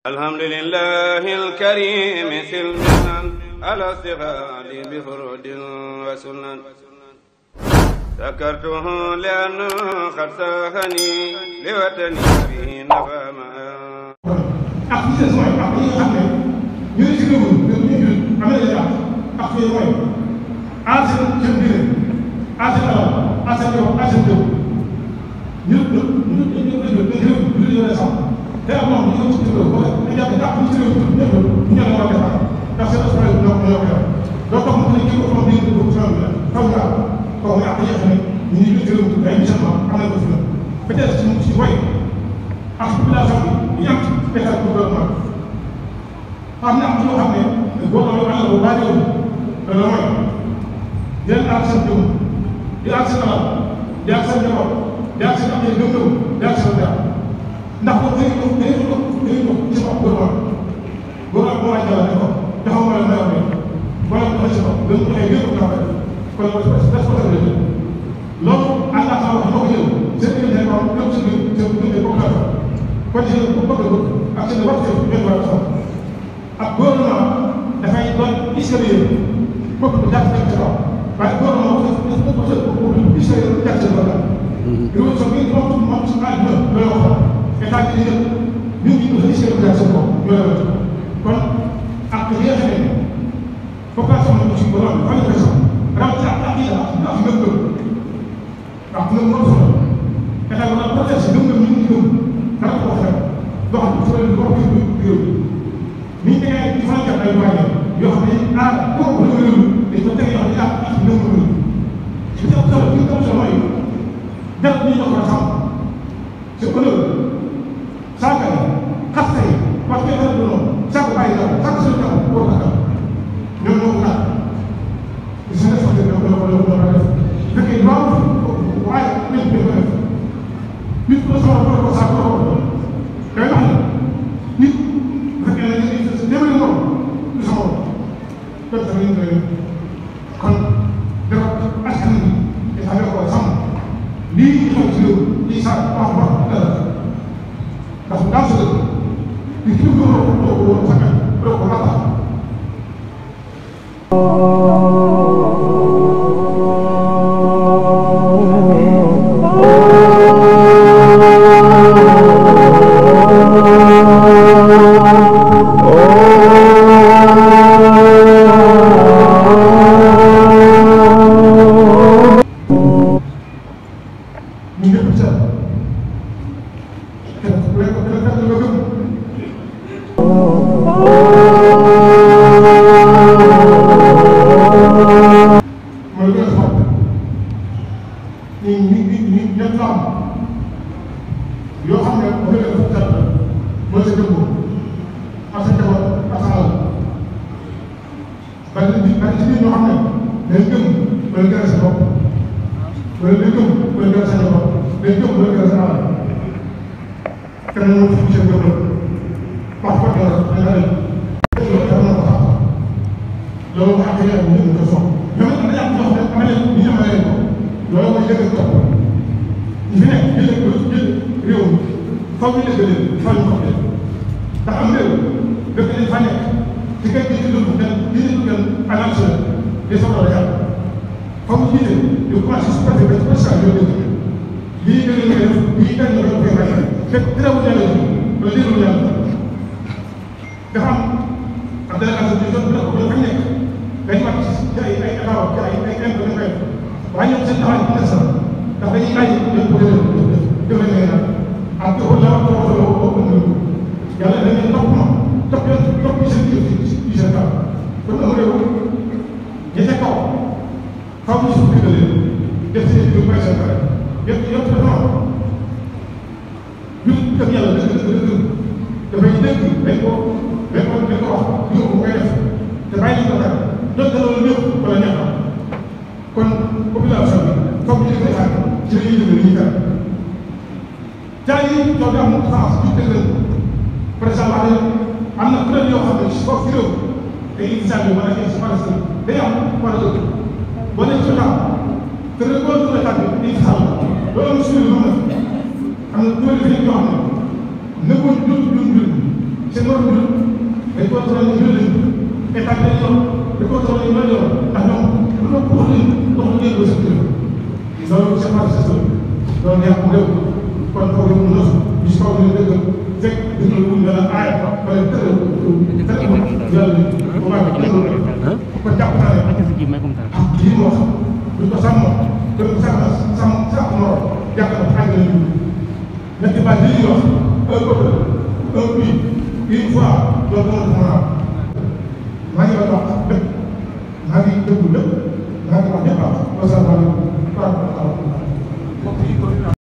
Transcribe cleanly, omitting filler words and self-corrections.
alhamdulillahi alkarimi silmilan ala stighaali bi furudin wa sunan sakartuhu li'anna qad saahani li watani bihi nafa ma ak ci des mooy ak yi nga xam ne ñu ngi ci réew mi ñu am na ay ak yooyu mooy aar seen seen diine aar seen alal aar seen yow aar seen jëw ñu te am moom ñu ngi ci réew wala ñu jàpp ne ak ñu ci réew ñëpp ñu war a defar ndax seen aspect ñoo ko yor doo tax mu ne kii ko xam ne ñu ko xam ne xaw nga kooku mooy ak yi nga xam ne ñu ngi ci réew ay musulman am nañ ko fi peut-être ci mooy ak population bi ñu am ci état gouvernement am na ñoo xam ne gouvernement bi am na bu baax yow loolu mooy di leen aar seen jëm di aar seen alal di aar seen njaboot di aar seen am ay gëm-gëm di aar seen daal ndax boobu dañuy dox ci bopp gouvernement moo wàññi ne ko taxaw ma la may wax wala mu doxee si bopp gën ko ay gën ko taxawee kon responsabilité loolu ànd ak wax moo ko jël seen diggante ko ñoom seen diggante population kon ci bu bëgg ak seen waxtu ngeen war a taxaw ak gouvernement dafay doon historien bopp bu jàpp ci kaw waaye gouvernement dafa historien jàpp ci kaw révolution bi moom su àdduna loolu wax état bi ñu ñun ñu ngi historien seen bopp ñoo la kon ak li nga xam ne population bi ci borom bi fan la koy sax rawatina ak yi ak ngëm-ngëm ak ngëm moo solo état bi daal protéger ngëm-ngëm ñu ngi gëm dara ko wax rek doxal ci wàllu bopp bi réew mi ñu tegee ci fan la ay moyens yoo xam ne bopp la réew dañ ko tege yoo xam ne ak ngëm-ngëm li ci am solo li ci am solo mooy dara ñu jox ko xam c'est honneur saaga yi xasta yi parce que dara du noonu saaga bàyyi dara saaga suñu taw boo ko taw ñoom ñoo ko laaj su ne sax dëgg la def fekkee waaw waaye nañ ko def nit ko soxla ko saaga ko day wax ne nit bu fekkee ne dañuy demee noonu du sa morom kon sax ñu koy kon dafa askan bi dafa nekk ko sàmm lii ñu xew ci réew yi sax wax wax dara ndax dans ce cas il faut que yoo xam ne bu fekkee dafa tënk mooy sa dëkku ak sa njaboot ak sa alal bari ci biir ñoo xam ne day gëm wala gën a sa bopp wala day gëm wala gën a sa njaboot day gëm wala gën a sa alal kenn moom fi seen gëm la wax ko dara danga ne loolu dafa na ko xam loolu wax ak yàlla ñu ko sox ñoom dañu am ñoo xam ne amee ñu ñamalee ko loolu mooy dëgg topp ñu fi nekk jël réew mi foog ñu dëgg leen foog ñu ko def ndax am réew dëgg dañ fa nekk ci kër gi ci dund kenn di gën analyse des soxla la yàlla foog ñu jiite di commencé su préfet ba ci président yoo dëgg lii gën a ñu def lii gën a ñu koy fay fekk terewul yàlla ji wala liirul yàlla dafa am ab délégation bi zone bi la ko fa nekk dañu mat ci ay état ci ay impôt ñu koy waaye ñoom seen taxawaay bi sax ndax dañuy bàyyi dañ ko def nañ la ak ko la ko ko yàlla dañuy topp ma topp seen ci seen kaw kon am réew ñi ca kaw xaw ñu suuf digal leen def seen biir bay seen pare yëpp dafa noonu ñu gëm yàlla dëgg dafay dégg dañ ko wax ñu ko koy def te bàyyi ko dara donte loolu ñëpp wala ñaata kon population bi foog ñu koy xaar ci li ñuy dëgg ñu jaay yi ñoo am France ñu dëgg par exemple wax am na kuréel yoo xam ne foofu fi réew te initiative bi mën a si parce que day am wala dëgg boo nee ci temps te rek boo dugg état bi dañuy xaar loolu am suñu lu am na kuréel yi yoo xam ne nëbboon seen war a jël dañ ko toll nii jël leen état bi dañ yor dañ ko toll nii mën yor ndax ñoom bu doon wax leen dox leen ba sa kër loolu c'est pas ça loolu yàqu réew kon foofu mu nos gis kaw ne dëgg fekk dañu la wut dana aay wala tëral yàlla bu baax kon jàpp naa ne lii mu wax duñ ko sàmm te sàmm noor jàpp na àgg nañu nekk ba li ñuy wax un peuple un pays une fois loolu dama ko mën a maa ngi wax lépp maa ngi déglu lépp maa ngi wax ñëpp wasalaamaaleykum